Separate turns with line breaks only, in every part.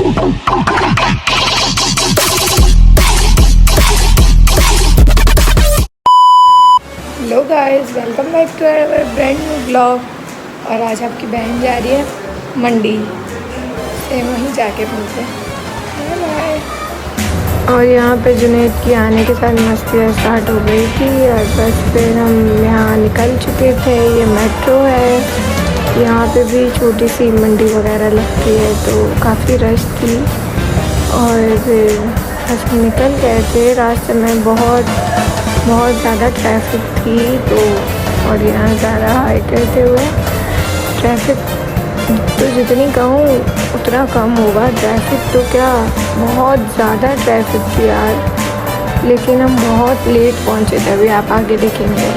Hello guys, welcome back to our brand new blog. और आज आपकी बहन जा रही है मंडी से, वहीं जाके मिलते हैं। बाय। और यहाँ पे जुनैद की आने के साथ मस्तियाँ स्टार्ट हो गई थी और बस फिर हम यहाँ निकल चुके थे। ये मेट्रो है, यहाँ पे भी छोटी सी मंडी वगैरह लगती है तो काफ़ी रश थी। और फिर बस हम निकल गए थे। रास्ते में बहुत ज़्यादा ट्रैफिक थी तो, और यहाँ ज़्यादा हाई करते हुए ट्रैफिक तो जितनी कहूँ उतना कम होगा। ट्रैफिक तो क्या, बहुत ज़्यादा ट्रैफिक थी यार, लेकिन हम बहुत लेट पहुँचे थे। अभी आप आगे देखेंगे।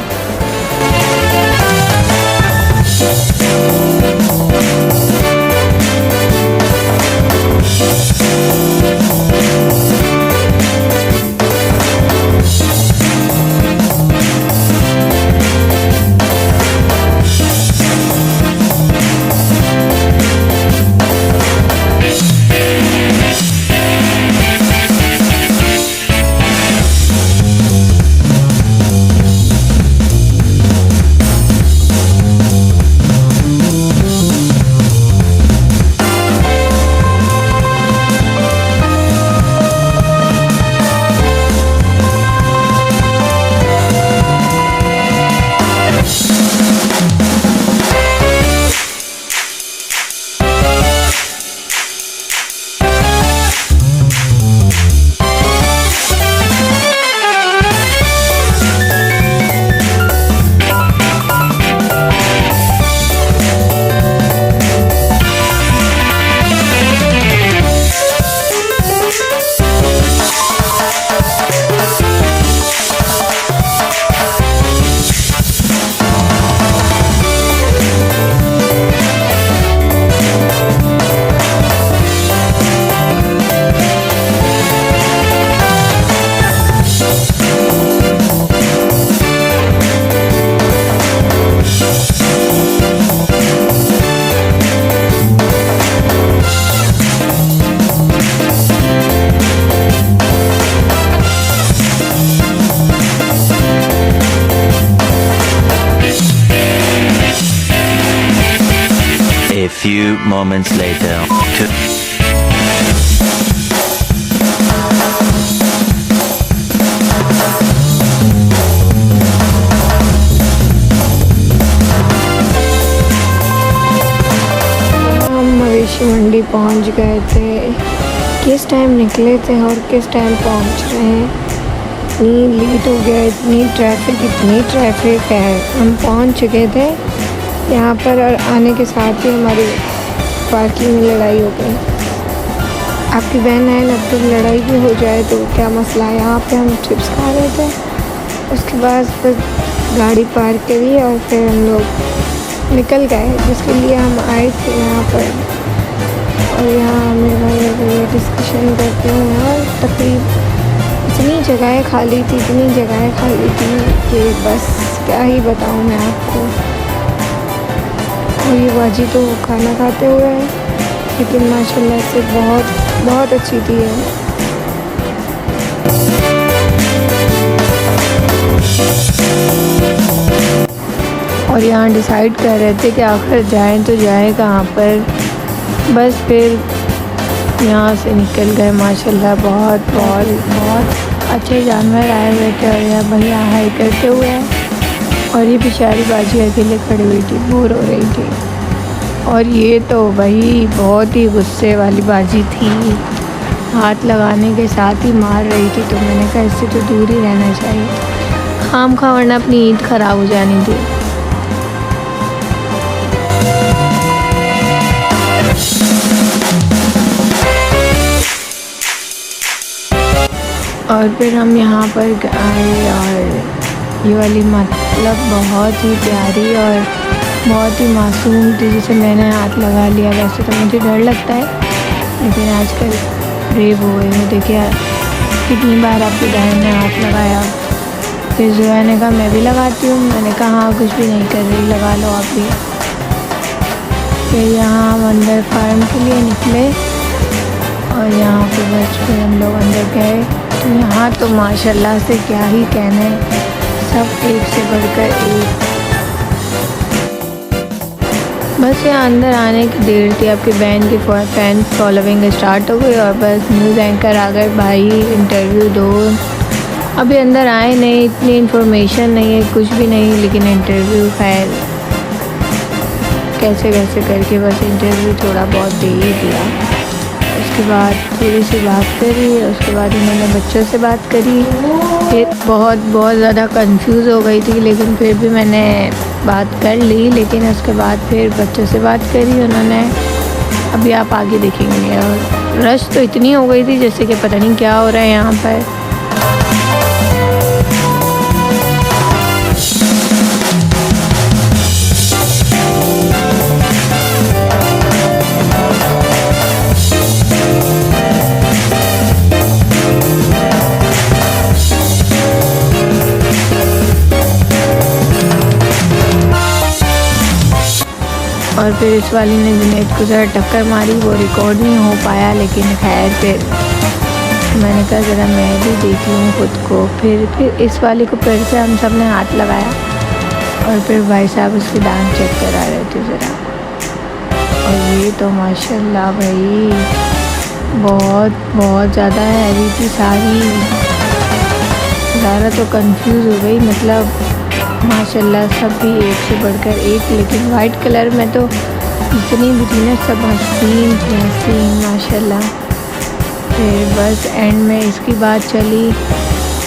A few moments later.
हम मवेशी मंडी पहुंच गए थे। किस टाइम निकले थे और किस टाइम पहुंच रहे हैं, इतनी लेट हो गया, इतनी ट्रैफिक है। हम पहुंच चुके थे यहाँ पर और आने के साथ ही हमारी पार्किंग में लड़ाई हो गई। आपकी बहन है ना, तो लड़ाई भी हो जाए तो क्या मसला है। यहाँ पे हम चिप्स खा रहे थे, उसके बाद फिर गाड़ी पार्क करी और फिर हम लोग निकल गए जिसके लिए हम आए थे यहाँ पर। और यहाँ मेरे भाई डिस्कशन करते हुए और तकरीब इतनी जगहें खाली थी कि बस क्या ही बताऊँ मैं आपको। और ये बाजी तो खाना खाते हुए है, लेकिन माशाल्लाह से बहुत अच्छी थी है। और यहाँ डिसाइड कर रहे थे कि आखिर जाएं तो जाएं कहाँ पर। बस फिर यहाँ से निकल गए। माशाल्लाह बहुत अच्छे जानवर आए हुए थे और यहाँ भैया हाई करते हुए हैं। और ये बेचारी बाजी अकेले खड़ी हुई थी, बोर हो रही थी। और ये तो भाई बहुत ही गुस्से वाली बाजी थी, हाथ लगाने के साथ ही मार रही थी। तो मैंने कहा इससे तो दूर ही रहना चाहिए, खामखा वरना अपनी ईद ख़राब हो जानी थी। और फिर हम यहाँ पर आए और ये वाली मतलब बहुत ही प्यारी और बहुत ही मासूम थी, जिसे मैंने हाथ लगा लिया। वैसे तो मुझे डर लगता है, लेकिन आजकल ब्रेव हो गई हूँ। देखिए कितनी बार आपकी बहन ने हाथ लगाया। फिर जुआ ने कहा मैं भी लगाती हूँ। मैंने कहा हाँ, कुछ भी नहीं कर रही, लगा लो आप भी। फिर यहाँ हम अंदर फार्म के लिए निकले और यहाँ पे बस फिर हम लोग अंदर गए। तो यहाँ तो माशाल्लाह से क्या ही कहने, सब एक से बढ़कर एक। बस यहाँ अंदर आने की देर थी, आपकी बहन की फैन फॉलोइंग स्टार्ट हो गई और बस न्यूज़ एंकर आ गए, भाई इंटरव्यू दो। अभी अंदर आए नहीं, इतनी इन्फॉर्मेशन नहीं है, कुछ भी नहीं, लेकिन इंटरव्यू खैर कैसे कैसे करके बस इंटरव्यू थोड़ा बहुत दे ही दिया। उसके बाद थोड़ी सी बात करी, उसके बाद उन्होंने बच्चों से बात करी। फिर बहुत ज़्यादा कंफ्यूज हो गई थी, लेकिन फिर भी मैंने बात कर ली। लेकिन उसके बाद फिर बच्चों से बात करी उन्होंने, अभी आप आगे देखेंगे। और रश तो इतनी हो गई थी जैसे कि पता नहीं क्या हो रहा है यहाँ पर। और फिर इस वाली ने जुनैद को ज़रा टक्कर मारी, वो रिकॉर्ड नहीं हो पाया। लेकिन खैर फिर मैंने कहा ज़रा मैं भी देख लूँ खुद को। फिर इस वाली को फिर से हम सब ने हाथ लगाया और फिर भाई साहब उसकी डांस चेक करा रहे थे ज़रा। और ये तो माशाल्लाह भाई बहुत ज़्यादा हैवी थी सारी। ज़रा तो कंफ्यूज हो गई, मतलब माशाल्लाह सब भी एक से बढ़कर एक। लेकिन वाइट कलर में तो जितनी भी थी ना सब हसीन थी, हसीन माशाल्लाह। फिर बस एंड में इसकी बात चली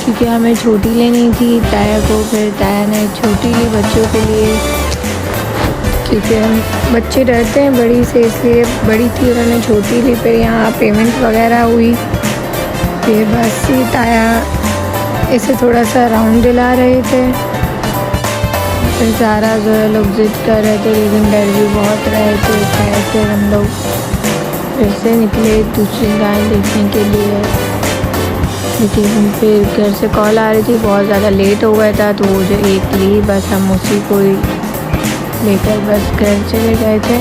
क्योंकि हमें छोटी लेनी थी ताया को। फिर ताया ने छोटी ली बच्चों के लिए, क्योंकि हम बच्चे डरते हैं बड़ी से, इसलिए बड़ी थी, उन्होंने छोटी ली। फिर यहाँ पेमेंट वगैरह हुई। फिर बस ताया इसे थोड़ा सा राउंड दिला रहे थे। फिर सारा जो है लोग ज़िद कर रहे थे, लेकिन डर भी बहुत रहे थे। खैर फिर हम लोग फिर से निकले दूसरी गाय देखने के लिए। लेकिन फिर घर से कॉल आ रही थी, बहुत ज़्यादा लेट हो गया था, तो वो जो एक ली बस हम उसी को ही लेकर बस घर चले गए थे।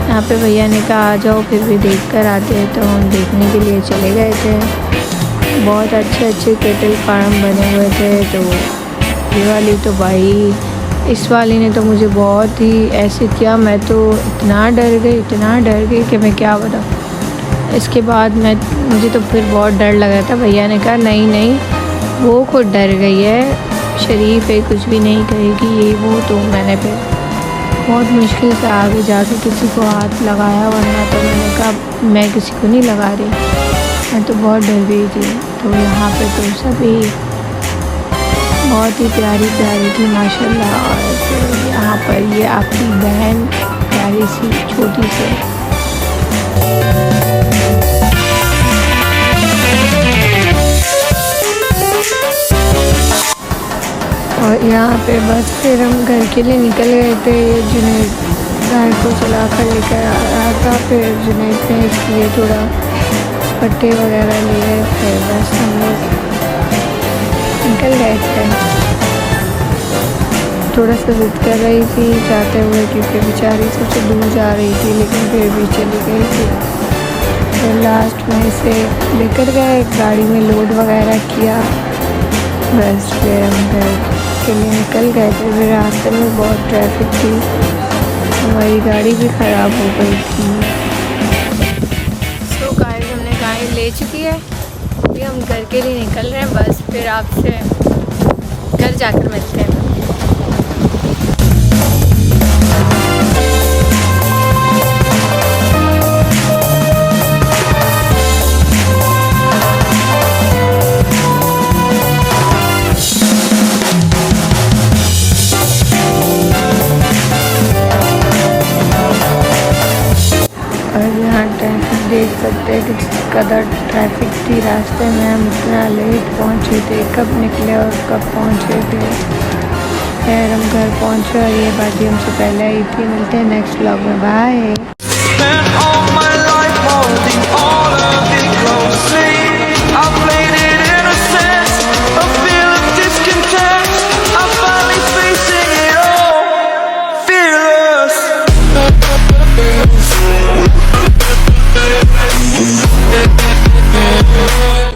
यहाँ पे भैया ने कहा आ जाओ फिर भी देख कर आते हैं, तो हम देखने के लिए चले गए थे। बहुत अच्छे केटल फार्म बने हुए थे। तो ये वाली तो भाई, इस वाली ने तो मुझे बहुत ही ऐसे किया, मैं तो इतना डर गई कि मैं क्या बताऊँ। इसके बाद मुझे तो फिर बहुत डर लग रहा था। भैया ने कहा नहीं वो खुद डर गई है, शरीफ है, कुछ भी नहीं कहेगी ये वो। तो मैंने फिर बहुत मुश्किल से आगे जाके किसी को हाथ लगाया, वरना तो मैंने कहा मैं किसी को नहीं लगा रही, मैं तो बहुत डर गई थी। तो यहाँ पे तो सभी बहुत ही प्यारी थी माशाल्लाह। और फिर यहाँ पर ये आपकी बहन प्यारी सी छोटी सी। और यहाँ पे बस फिर हम घर के लिए निकल गए थे। जुनैद गाय को चला कर लेकर आ रहा था। फिर जुनैद ने इसके लिए थोड़ा पट्टे वगैरह लिए। फिर बस हम लोग निकल गए थे। थोड़ा सा ज़िद कर रही थी जाते हुए, क्योंकि बेचारी सबसे दूर जा रही थी, लेकिन फिर भी चली गई थी। फिर लास्ट में से लेकर गए, गाड़ी में लोड वगैरह किया। बस फिर हम घर के लिए निकल गए थे। फिर रास्ते में बहुत ट्रैफिक थी, हमारी गाड़ी भी ख़राब हो गई थी। तो गाइस हमने गाड़ी ले चुकी है, अभी हम घर के लिए निकल रहे हैं। बस फिर आपसे घर जाकर मिलते हैं। और यहाँ ट्रैफिक देख सकते हैं कि कदर ट्रैफिक थी रास्ते में। हम इतना लेट पहुँचे थे, कब निकले और कब पहुँचे थे। खैर हम घर पहुँचे और ये बात हमसे पहले आई थी। मिलते हैं नेक्स्ट व्लॉग में, बाय।